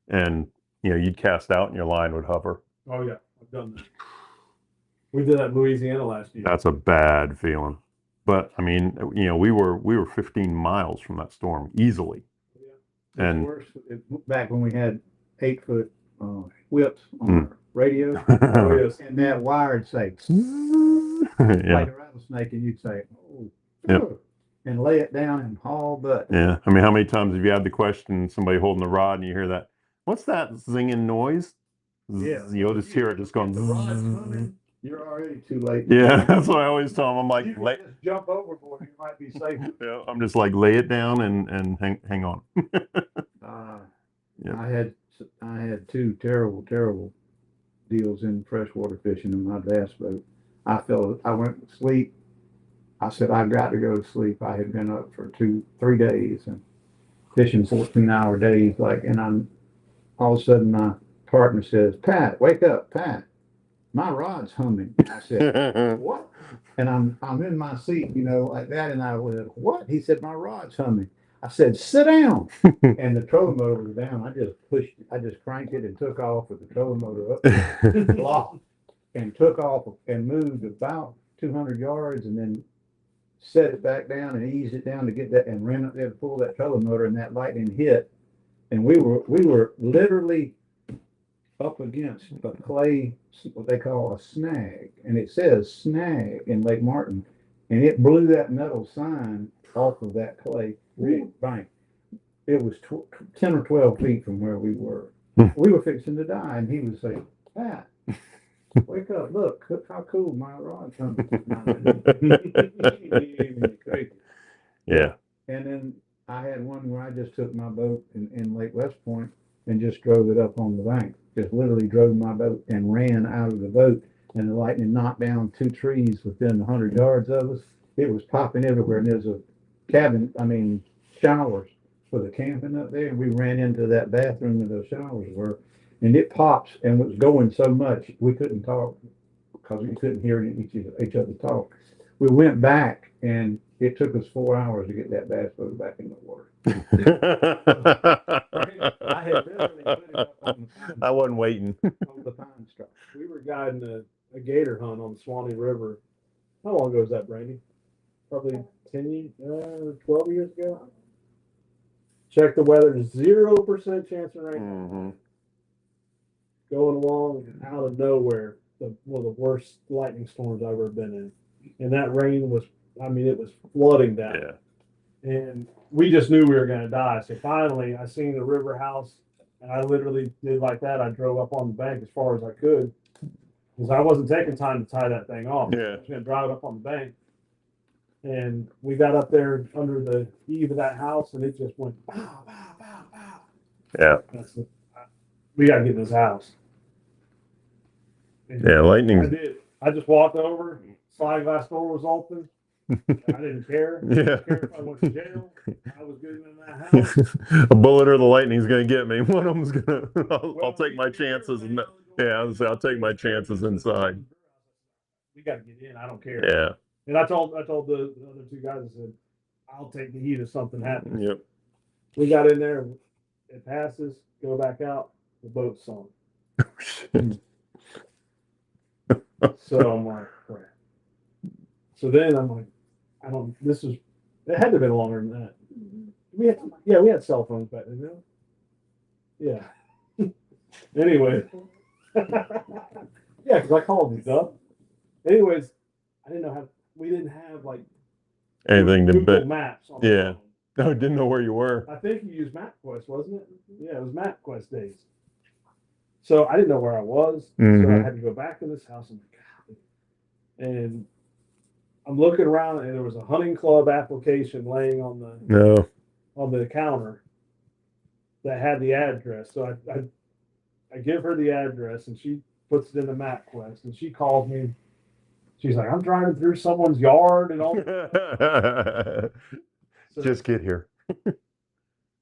and you'd cast out and your line would hover. Oh yeah, I've done that. We did that in Louisiana last year. That's a bad feeling. But I mean, we were 15 miles from that storm easily. Yeah. And Worse, back when we had 8-foot whips on our radio, Oh yes. and that wire would say, yeah, like a rattlesnake, and you'd say, oh, Yep. oh, and lay it down and haul butt. yeah. I mean, how many times have you had the question, somebody holding the rod, and you hear that? What's that zinging noise? Yeah. You'll just hear it just going. The rod's coming, you're already too late. Yeah, that's what I always tell them. I'm like, You can just jump overboard, you might be safe. yeah, I'm just like, lay it down and hang on. Yeah. I had two terrible deals in freshwater fishing in my bass boat. I went to sleep. I said, I got to go to sleep. I had been up for 3 days and fishing 14-hour days. And all of a sudden my partner says, Pat, wake up, Pat. My rod's humming. I said, what? And I'm in my seat, like that. And I went, what? He said, my rod's humming. I said, sit down. And the trolling motor was down. I just cranked it and took off with the trolling motor up, blocked, and took off and moved about 200 yards and then set it back down and eased it down to get that and ran up there to pull that trolling motor, and that lightning hit. And we were literally up against a clay, what they call a snag, and it says snag in Lake Martin, and it blew that metal sign off of that clay bank. It was 10 or 12 feet from where we were. We were fixing to die, and he would say, Pat, wake up, look how cool my rod's coming. Yeah. And then I had one where I just took my boat in Lake West Point and just drove it up on the bank. Just literally drove my boat and ran out of the boat, and the lightning knocked down 2 trees within 100 yards of us. It was popping everywhere, and there's a showers for the camping up there, and we ran into that bathroom where those showers were, and it pops and was going so much we couldn't talk because we couldn't hear each other talk. We went back, and it took us 4 hours to get that bass boat back in the water. I had literally put it up on I wasn't waiting. the pine straw. We were guiding a gator hunt on the Swanee River. How long ago was that, Brandy? Probably 12 years ago. Check the weather, 0% chance of rain. Mm-hmm. Going along out of nowhere, one of the worst lightning storms I've ever been in. And that rain was, it was flooding down. Yeah. And we just knew we were going to die. So finally, I seen the river house, and I literally did like that. I drove up on the bank as far as I could because I wasn't taking time to tie that thing off. Yeah. I was going to drive it up on the bank. And we got up there under the eave of that house, and it just went pow, pow, pow, pow. Yeah. We got to get in this house. And Yeah. I Lightning. did. I just walked over, slide glass door was open. I didn't care. I Yeah. didn't care if I went to jail. I was good in that house. A bullet or the lightning's gonna get me. One of them's gonna. I'll Well, take my you hear chances. the And nail Yeah, I'll take my chances inside. We got to get in. I don't care. Yeah. And I told the other two guys, I said, I'll take the heat if something happens. Yep. We got in there. It passes. Go back out. The boat's sunk. So I'm like, crap. So then I'm like, I don't. This is. It had to have been longer than that. We had cell phones back then. Yeah. Anyway. Yeah, because I called these up. Anyways, I didn't know how. We didn't have like Anything to Google bet. Maps. On Yeah. the phone. No, didn't know where you were. I think you used MapQuest, wasn't it? Yeah, it was MapQuest days. So I didn't know where I was. So I had to go back to this house. I'm like, God. And I'm looking around, and there was a hunting club application laying on the counter that had the address. So I give her the address, and she puts it in the MapQuest, and she calls me. She's like, I'm driving through someone's yard and all. So, just get here.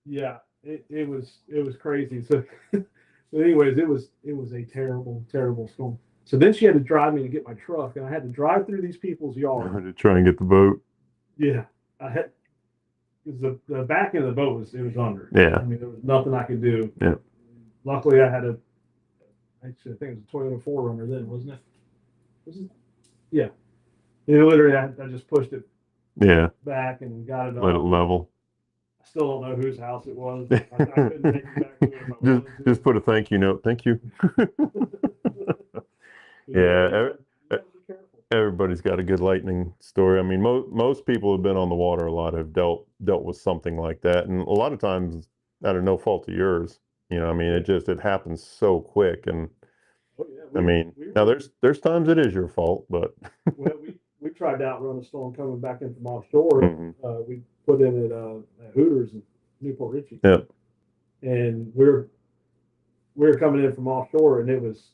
Yeah, it was crazy. So, anyways, it was a terrible storm. So then she had to drive me to get my truck, and I had to drive through these people's yard. To try and get the boat. Yeah, I had because the back end of the boat was under. Yeah. I mean, there was nothing I could do. Yeah. Luckily, I had actually, I think it was a Toyota 4Runner then, wasn't it? Was it? Yeah. Literally, I just pushed it back and got it Let it up. level. I still don't know whose house it was. I couldn't take it back to it if I wanted to. Just put a thank you note. Thank you. You gotta be careful. Everybody's got a good lightning story. I mean, most people have been on the water a lot, have dealt with something like that, and a lot of times out of no fault of yours. You know, I mean, it happens so quick, and Oh, yeah, I mean, now there's times it is your fault, but well, we tried to outrun a storm coming back in from offshore. We put in at Hooters in Newport Richie. Yeah. And we were coming in from offshore, and it was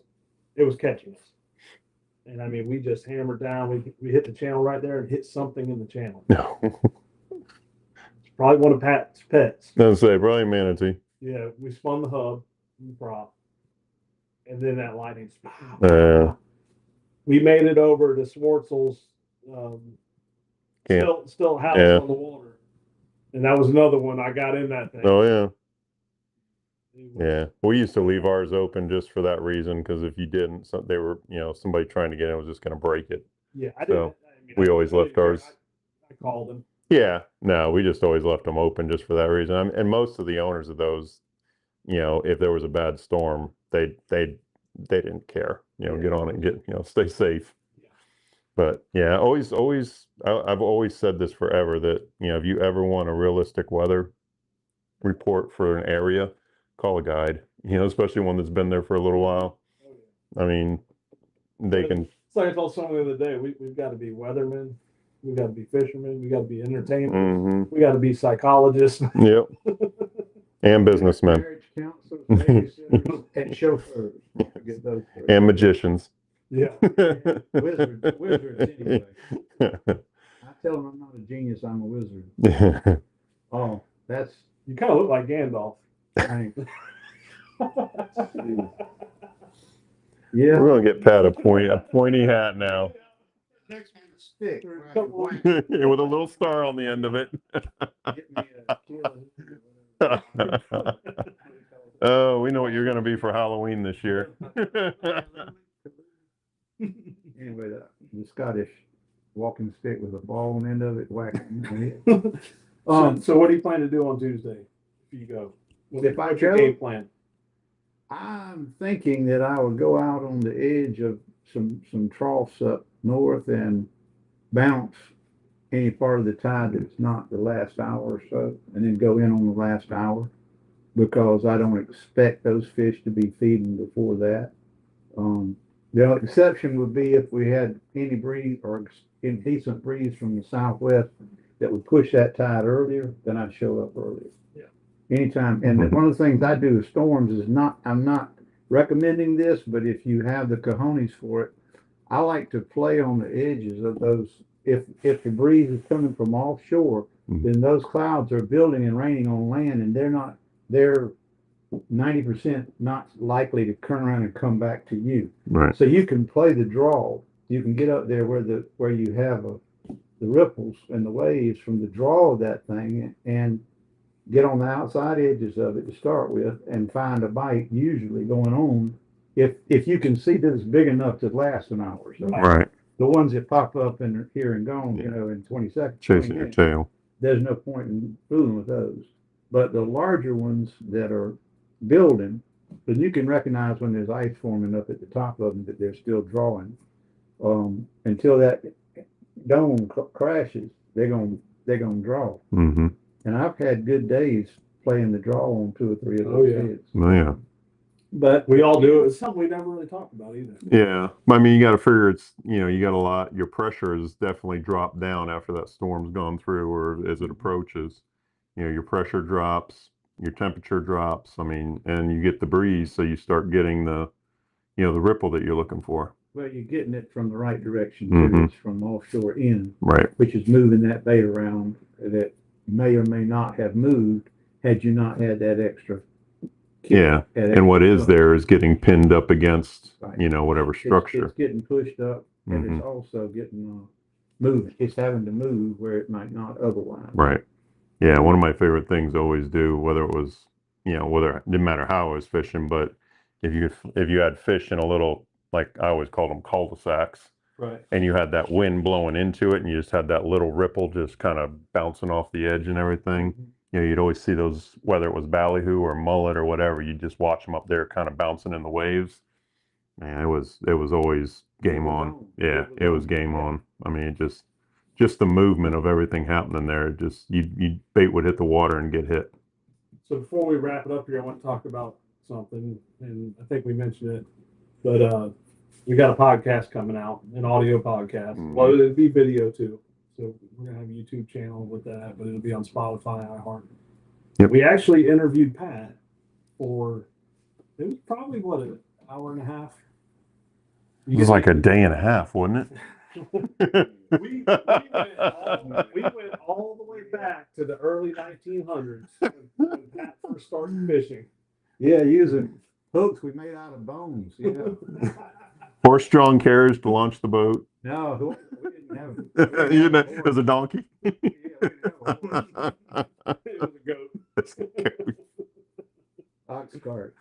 catching us. And I mean, we just hammered down. We hit the channel right there and hit something in the channel. no. It's probably one of Pat's pets. I'd say probably manatee. Yeah, we spun the hub, the prop, and then that lightning. We made it over to Swartzel's. Still house on the water, and that was another one. I got in that thing. Oh yeah. Yeah, we used to leave ours open just for that reason, because if you didn't, they were, somebody trying to get in was just going to break it. Yeah, I So didn't. we always left ours. I called them. Yeah, no, we just always left them open just for that reason. And most of the owners of those, if there was a bad storm, they didn't care. Get on it and get, stay safe. Yeah. But yeah, I've always said this forever, that if you ever want a realistic weather report for an area, call a guide, especially one that's been there for a little while. Oh, yeah. I mean, they can. It's like I told someone the other day, we've got to be weathermen, we've got to be fishermen, we got to be entertainers, we got to be psychologists. Yep. And businessmen. Marriage counselors, babysitters, and chauffeurs. Get those three. And magicians. Yeah. Wizards anyway. I tell them I'm not a genius, I'm a wizard. Oh, that's You kind of look like Gandalf. thanks. We're Yeah. gonna get Pat a pointy hat now. Next one is stick. With a little star on the end of it. Get me a kilo. Oh, we know what you're gonna be for Halloween this year. Anyway, the Scottish walking stick with a ball on the end of it, whacking. So what do you plan to do on Tuesday if you go? If I What's your go? game plan? I'm thinking that I will go out on the edge of some troughs up north and bounce any part of the tide that's not the last hour or so, and then go in on the last hour, because I don't expect those fish to be feeding before that. The exception would be if we had any breeze or indecent breeze from the southwest that would push that tide earlier, then I'd show up earlier. Yeah. Anytime. And one of the things I do with storms is I'm not recommending this, but if you have the cojones for it, I like to play on the edges of those. If the breeze is coming from offshore, then those clouds are building and raining on land, and they're 90% not likely to turn around and come back to you. Right. So you can play the draw. You can get up there where you have the ripples and the waves from the draw of that thing and get on the outside edges of it to start with and find a bite usually going on if you can see that it's big enough to last an hour. So Right. the ones that pop up and are here and gone, Yeah. you know, in 20 seconds, Chasing 20 your minutes, tail. there's no point in fooling with those. But the larger ones that are building, but you can recognize when there's ice forming up at the top of them that they're still drawing. Until that dome crashes, they're gonna draw. Mm-hmm. And I've had good days playing the draw on 2 or 3 of Oh, those yeah. heads. Oh, yeah. But We all do it. It's something we never really talked about either. Yeah. I mean, you got to figure it's, you know, you got a lot, your pressure has definitely dropped down after that storm's gone through or as it approaches. You know, your pressure drops, your temperature drops. I mean, and you get the breeze, so you start getting the, you know, the ripple that you're looking for. well, you're getting it from the right direction too. Mhm. It's from offshore in, Right. which is moving that bait around that may or may not have moved had you not had that extra. Yeah. And what is there is getting pinned up against, Right. you know, whatever structure. It's getting pushed up, and Mhm. it's also getting moving. It's having to move where it might not otherwise. Right. Yeah. One of my favorite things to always do, whether it was, you know, whether it didn't matter how I was fishing, but if you had fish in a little, like I always called them cul-de-sacs, Right. and you had that wind blowing into it, and you just had that little ripple just kind of bouncing off the edge and everything. You know, you'd always see those, whether it was ballyhoo or mullet or whatever, you just watch them up there kind of bouncing in the waves. Man, it was always game on. Yeah, it was game on. I mean, just the movement of everything happening there. Just you bait would hit the water and get hit. So before we wrap it up here, I want to talk about something, and I think we mentioned it, but we got a podcast coming out, an audio podcast. Mhm. Well, it'll be video too. So we're gonna have a YouTube channel with that, but it'll be on Spotify, iHeart. Yep. We actually interviewed Pat for it was probably what an hour and a half. It was like a day and a half, wasn't we it? went all the way back to the early 1900s when Pat first started fishing. Yeah, using hooks we made out of bones. You know. Horse-drawn carriage to launch the boat. No, we didn't have. You know, as a donkey. Yeah, we didn't have a horse. It was a goat. Ox cart.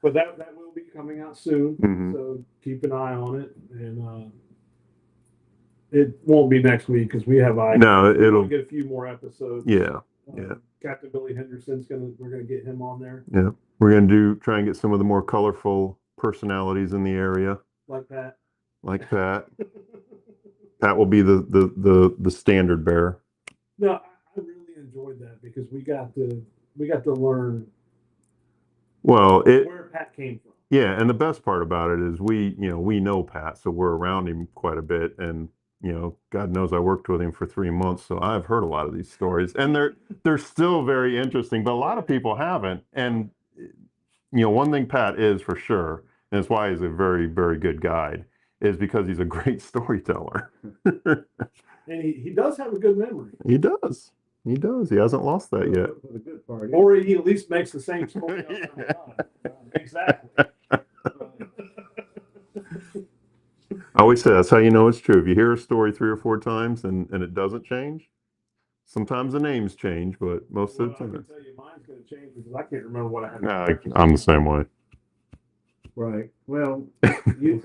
But that will be coming out soon, Mhm. so keep an eye on it. And it won't be next week because we have No, we'll it'll. get a few more episodes. Yeah, yeah. Captain Billy Henderson's we're gonna get him on there We're gonna try and get some of the more colorful personalities in the area, like that. like Pat. Pat will be the standard bearer. No, I really enjoyed that because we got to learn Well, where Pat came from. yeah, and the best part about it is we know Pat, so we're around him quite a bit, and you know, God knows I worked with him for 3 months, so I've heard a lot of these stories, and they're still very interesting, but a lot of people haven't. And you know, one thing Pat is for sure, and it's why he's a very, very good guide, is because he's a great storyteller. And he does have a good memory. He does. He does. He hasn't lost that yet. For the good part. Or he at least makes the same story up every time. Exactly. I always say that's how you know it's true. If you hear a story 3 or 4 times and it doesn't change, sometimes the names change, but most of the I can time. tell you mine's going to change because I can't remember what I had. No, I'm the same way. Right. Well,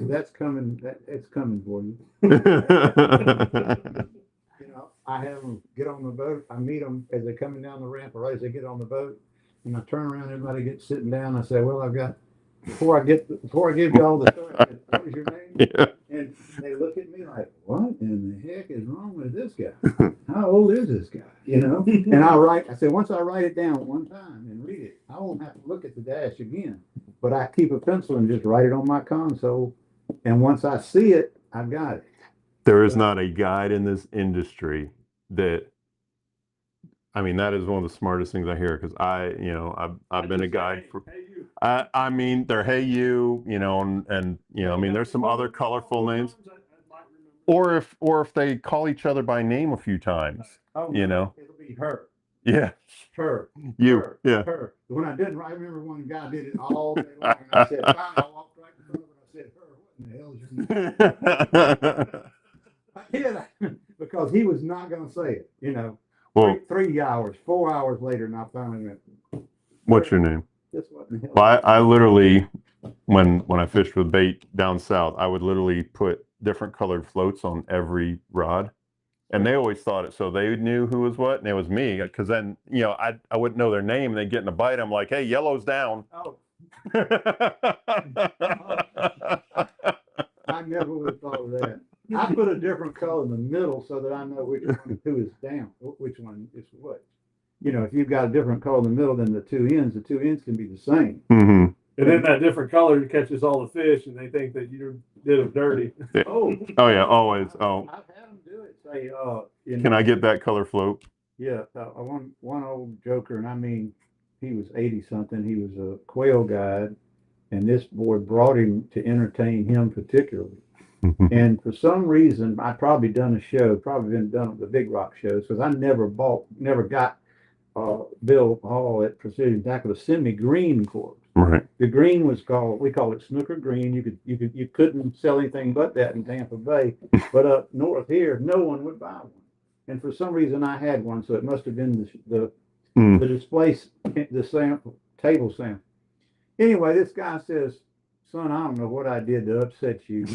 that's coming. It's coming for you. You know, I have them get on the boat. I meet them as they're coming down the ramp, or as they get on the boat, and I turn around. Everybody gets sitting down. I say, "Well, I've got before I give you all the story. I said, what is your name?" Yeah. And they look at me like, "What in the heck is wrong with this guy? How old is this guy?" You know. And I said, once I write it down one time and read it, I won't have to look at the dash again. But I keep a pencil and just write it on my console. And once I see it, I've got it. There is not a guide in this industry that, I mean, that is one of the smartest things I hear, because I've been a guide for, I mean, they're Hey You, you know, and you know, I mean, there's some other colorful names, or if they call each other by name a few times, Oh, you know. it'll be her. Yeah. Her. You. Her. Yeah. Her. When I didn't, I remember one guy did it all day long, and I said, finally, I walked right in front of it. I said, her, what in the hell is your name? I did, because he was not going to say it, you know. Well, 3 hours, 4 hours later, and I finally went, what's your name? this what in the hell? Well, I literally, when I fished with bait down south, I would literally put different colored floats on every rod. And they always thought it, so they knew who was what, and it was me. Because then, you know, I wouldn't know their name, and they'd get in a bite. I'm like, hey, yellow's down. Oh, I never would have thought of that. I put a different color in the middle so that I know which one who is down, which one is what. You know, if you've got a different color in the middle than the two ends can be the same. Mm-hmm. And then that different color catches all the fish, and they think that you did them dirty. Oh, Oh yeah, always. Oh, I've had them do it. Say, you can know, I get that color float? yeah, one old joker, and I mean, he was 80 something. He was a quail guide, and this boy brought him to entertain him particularly. And for some reason, I'd probably done a show, probably been done at the Big Rock shows, because I never got Bill Hall at Precision Tackle to send me green corks. Right. The green was we call it snooker green. You couldn't sell anything but that in Tampa Bay, but up north here, no one would buy one. And for some reason, I had one, so it must have been the display, the sample, table sample. Anyway, this guy says, son, I don't know what I did to upset you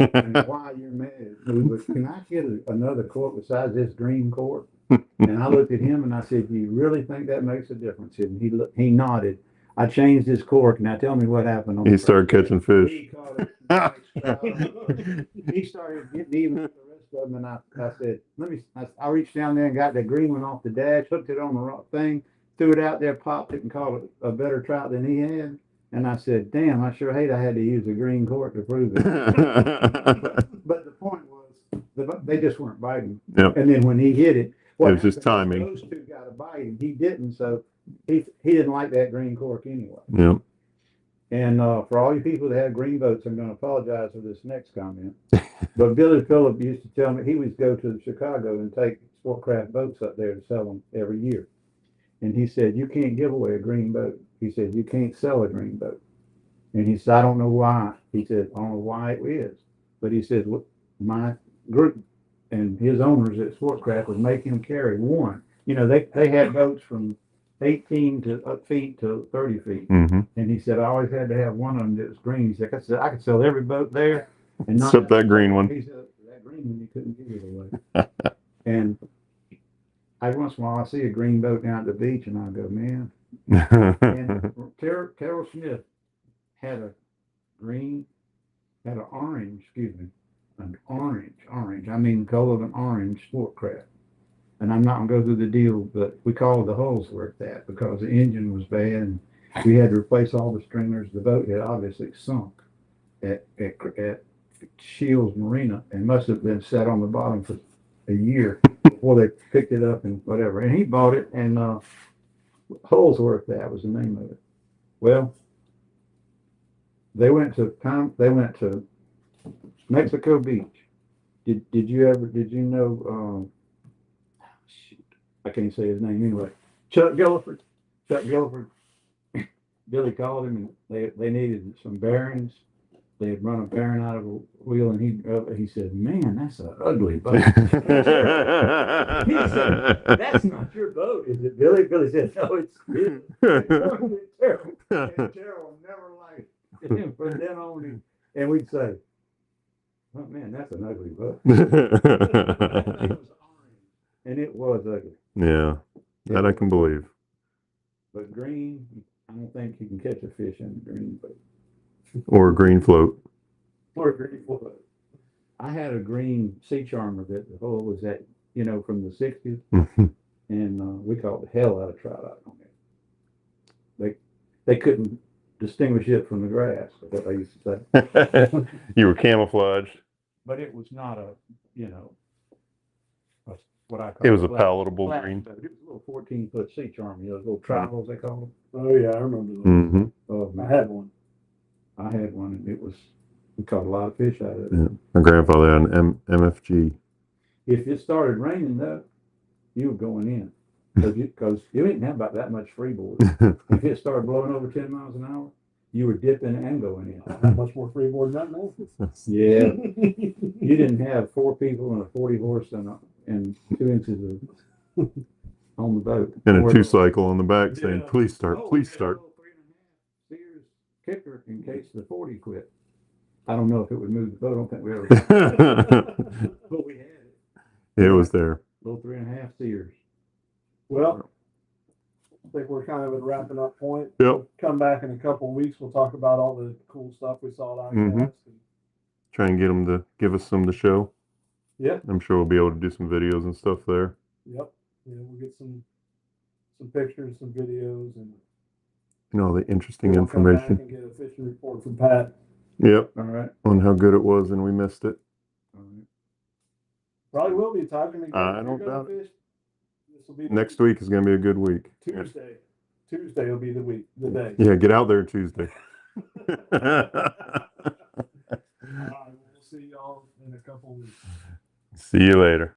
and why you're mad at me, but can I get another cork besides this green cork? And I looked at him and I said, do you really think that makes a difference? And he nodded. I changed his cork, and now tell me what happened. He started catching fish. He caught it. He started getting even with the rest of them, and I said, I reached down there and got the green one off the dash, hooked it on the rock thing, threw it out there, popped it, and caught a better trout than he had. And I said, damn, I sure hate I had to use a green cork to prove it. But the point was, they just weren't biting. Yep. And then when he hit it, It was just timing. Those two got a bite, and he didn't, so he didn't like that green cork anyway. Yep. And for all you people that have green boats, I'm going to apologize for this next comment. But Billy Phillip used to tell me he would go to Chicago and take Sportcraft boats up there to sell them every year. And he said, you can't give away a green boat. He said, you can't sell a green boat. And he said, I don't know why. He said, I don't know why it is. But he said, look, my group and his owners at Sportcraft would make him carry one. You know, they had boats from 18 feet to 30 feet. Mm-hmm. And he said, I always had to have one of them that was green. He said, I could sell every boat there. And not Except that green one. He said, that green one, you couldn't give it away. And once in a while, I see a green boat down at the beach, and I go, man. And Carol Smith had an orange, I mean, color of an orange Sportcraft. And I'm not going to go through the deal, but we called the Holsworth that because the engine was bad, and we had to replace all the stringers. The boat had obviously sunk at Shields Marina and must have been sat on the bottom for a year before they picked it up and whatever. And he bought it, and Holsworth, that was the name of it. Well, they went to Mexico Beach. Did you know? Shoot, I can't say his name anyway. Chuck Gilliford. Billy called him, and they needed some bearings. They had run a bearing out of a wheel, and he said, "Man, that's an ugly boat." He said, "That's not your boat, is it, Billy?" Billy said, "No, it's terrible." And Terrell never liked him from then on. And we'd say, "Oh man, that's an ugly boat." It was orange, and it was ugly. Yeah, that I can believe. But green, I don't think you can catch a fish in a green boat. Or a green float. Or a green float. I had a green sea charmer that the hole was at, from the 60s, and we called the hell out of trout on it. They couldn't distinguish it from the grass, is what I used to say. You were camouflaged. But it was not what I call it was a palatable green. Boat. It was a little 14-foot sea charmer, those little tribals they call them. Oh yeah, I remember those. Mm-hmm. Oh, I had one. I had one, and we caught a lot of fish out of it. Yeah. My grandfather had an MFG. If it started raining, though, you were going in. Because you didn't have about that much freeboard. If it started blowing over 10 miles an hour, you were dipping and going in. How much more freeboard than that Yeah, now? you didn't have 4 people and a 40 horse and 2 inches of on the boat. And a Or- 2-cycle on the back saying, Yeah. please start, Oh, please we had a start. little 3.5 Sears kicker in case the 40 quit. I don't know if it would move the boat. I don't think we ever, but we had it. It was there. Little 3.5 Sears. Well, I think we're kind of at a wrapping up point. Yep. Come back in a couple of weeks. We'll talk about all the cool stuff we saw at Mhm. ICAST. Try and get them to give us some to show. Yep. I'm sure we'll be able to do some videos and stuff there. Yep. Yeah, we'll get some pictures, some videos, and And all the interesting we'll come back information. and get a fishing report from Pat. Yep. All right. On how good it was and we missed it. All right. Probably will be, Todd. I mean, I if don't you're gonna doubt it. fish, this will be Next week is going to be a good week. Tuesday. Tuesday will be the day. Yeah, get out there Tuesday. All right, we'll see y'all in a couple of weeks. See you later.